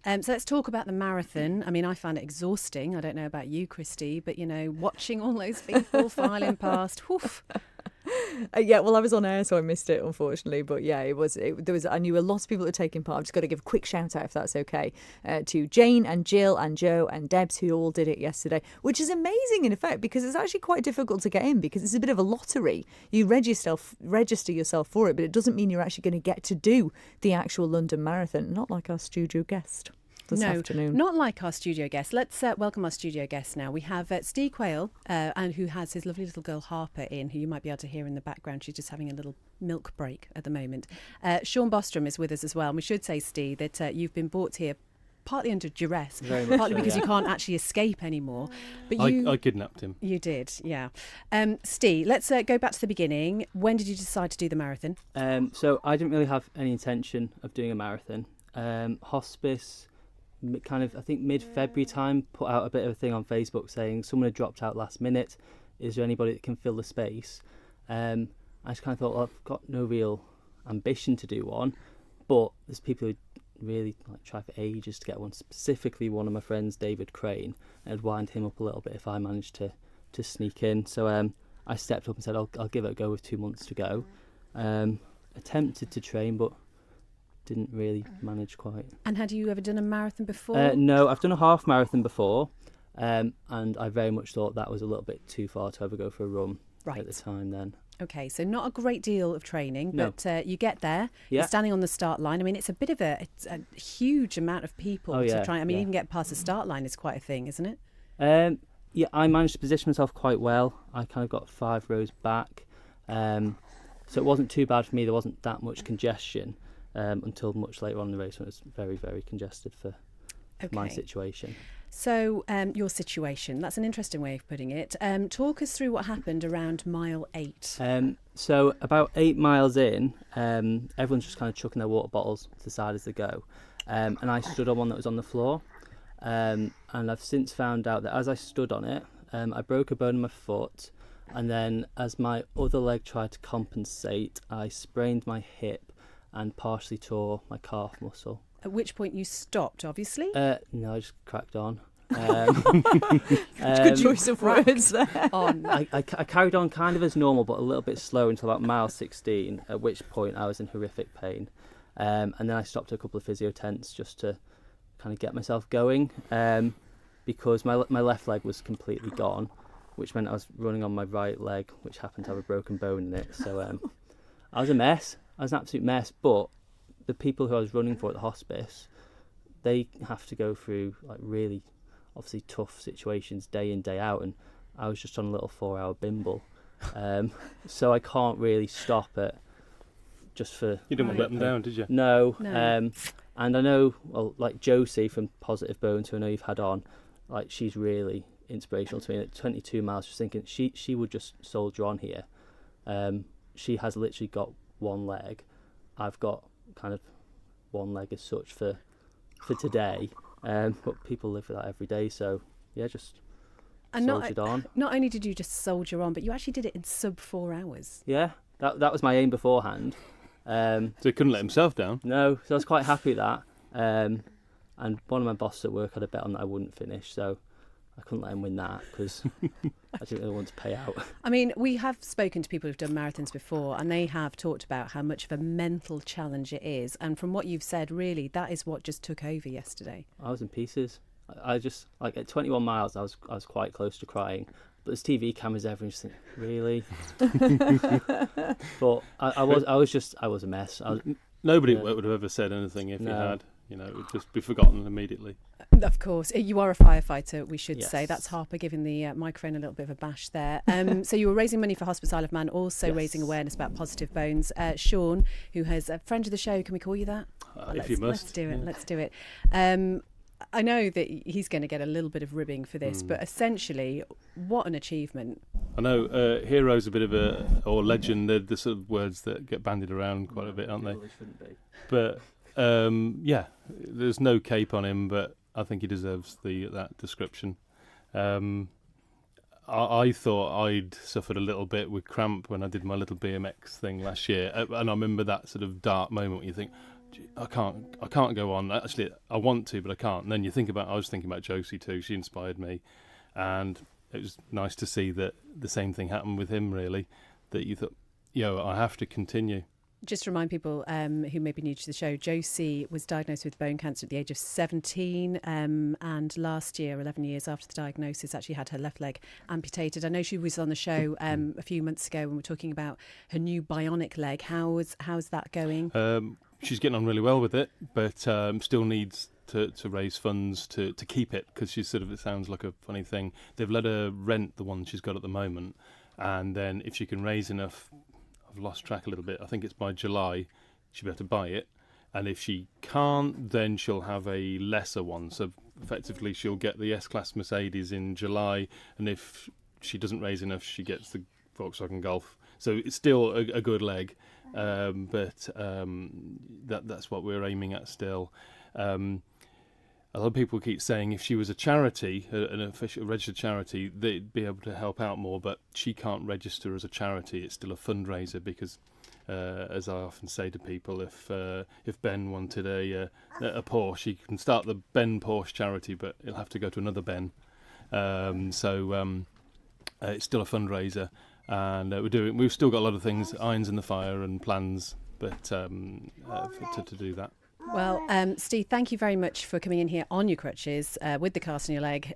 So let's talk about the marathon. I mean, I found it exhausting. I don't know about you, Christy, but, watching all those people filing past, woof. Yeah, well, I was on air, so I missed it, unfortunately. But yeah, I knew a lot of people that were taking part. I've just got to give a quick shout out, if that's okay, to Jane and Jill and Joe and Debs, who all did it yesterday, which is amazing in effect, because it's actually quite difficult to get in, because it's a bit of a lottery. You register yourself for it, but it doesn't mean you're actually going to get to do the actual London Marathon, not like our studio guest this afternoon. Not like our studio guest. Let's welcome our studio guest now. We have Steve Quayle, and who has his lovely little girl Harper in, who you might be able to hear in the background. She's just having a little milk break at the moment. Sean Bostrom is with us as well. And we should say, Steve, that you've been brought here partly under duress, partly because you can't actually escape anymore. But I kidnapped him. You did, yeah. Steve, let's go back to the beginning. When did you decide to do the marathon? So I didn't really have any intention of doing a marathon. Hospice, kind of, I think mid-February time, put out a bit of a thing on Facebook saying someone had dropped out last minute. Is there anybody that can fill the space? I just kind of thought, well, I've got no real ambition to do one, but there's people who really try for ages to get one. Specifically, one of my friends, David Crane, and I'd wind him up a little bit if I managed to sneak in. So I stepped up and said, I'll give it a go with 2 months to go. Attempted to train, but didn't really manage quite. And had you ever done a marathon before? No, I've done a half marathon before, and I very much thought that was a little bit too far to ever go for a run at the time then. Okay, so not a great deal of training, No. but you get there, you're standing on the start line. I mean, it's a bit of it's a huge amount of people to try. I mean, even get past the start line is quite a thing, isn't it? Yeah, I managed to position myself quite well. I kind of got 5 rows back, so it wasn't too bad for me. There wasn't that much congestion. Until much later on in the race when it was very, very congested for my situation. So your situation, that's an interesting way of putting it. Talk us through what happened around mile 8. So about 8 miles in, everyone's just kind of chucking their water bottles to the side as they go. And I stood on one that was on the floor. And I've since found out that as I stood on it, I broke a bone in my foot. And then as my other leg tried to compensate, I sprained my hip and partially tore my calf muscle. At which point you stopped, obviously? No, I just cracked on. Good choice of words there. I carried on kind of as normal, but a little bit slow until about mile 16, at which point I was in horrific pain. And then I stopped at a couple of physio tents just to kind of get myself going, because my left leg was completely gone, which meant I was running on my right leg, which happened to have a broken bone in it. So I was a mess. I was an absolute mess, but the people who I was running for at the hospice, they have to go through really obviously tough situations day in, day out, and I was just on a little 4-hour bimble. So I can't really stop it just for... You didn't want to let them down, did you? No. And I know, well, like Josie from Positive Bones, who I know you've had on, she's really inspirational to me. At 22 miles, just thinking she would just soldier on here. She has literally got one leg. I've got kind of one leg as such for today, but people live with that every day, so yeah, just soldiered on. Not only did you just soldier on, but you actually did it in sub 4 hours. Yeah, that was my aim beforehand. So he couldn't let himself down? No, so I was quite happy with that. And one of my bosses at work had a bet on that I wouldn't finish, so I couldn't let him win that because I didn't really want to pay out. I mean, we have spoken to people who've done marathons before, and they have talked about how much of a mental challenge it is. And from what you've said, really, that is what just took over yesterday. I was in pieces. I just, at 21 miles, I was quite close to crying. But there's TV cameras there, and just think, really? But I was a mess. Nobody would have ever said anything if you had. It would just be forgotten immediately. Of course. You are a firefighter, we should say. Yes. That's Harper giving the microphone a little bit of a bash there. So you were raising money for Hospice Isle of Man, also raising awareness about Positive Bones. Sean, who has a friend of the show, can we call you that? If you must. Let's do it. Let's do it. I know that he's going to get a little bit of ribbing for this, but essentially, what an achievement. I know hero's a bit of or legend, they're the sort of words that get bandied around quite a bit, aren't they? They shouldn't be. But there's no cape on him, but I think he deserves that description. I thought I'd suffered a little bit with cramp when I did my little BMX thing last year, and I remember that sort of dark moment when you think, I can't go on. Actually, I want to, but I can't. And then I was thinking about Josie too. She inspired me, and it was nice to see that the same thing happened with him. Really, that you thought, I have to continue. Just to remind people who may be new to the show, Josie was diagnosed with bone cancer at the age of 17, and last year, 11 years after the diagnosis, actually had her left leg amputated. I know she was on the show a few months ago when we were talking about her new bionic leg. How's that going? She's getting on really well with it, but still needs to raise funds to keep it, because she's it sounds like a funny thing. They've let her rent the one she's got at the moment, and then if she can raise enough, I've lost track a little bit, I think it's by July, she'll be able to buy it. And if she can't, then she'll have a lesser one. So effectively she'll get the S-Class Mercedes in July, and if she doesn't raise enough, she gets the Volkswagen Golf. So it's still a good leg, but that's what we're aiming at still. A lot of people keep saying if she was a charity, an official registered charity, they'd be able to help out more, but she can't register as a charity. It's still a fundraiser because, as I often say to people, if Ben wanted a Porsche, he can start the Ben Porsche charity, but he'll have to go to another Ben. It's still a fundraiser, and we've still got a lot of things, irons in the fire and plans, but to do that. Well, Steve, thank you very much for coming in here on your crutches with the cast on your leg.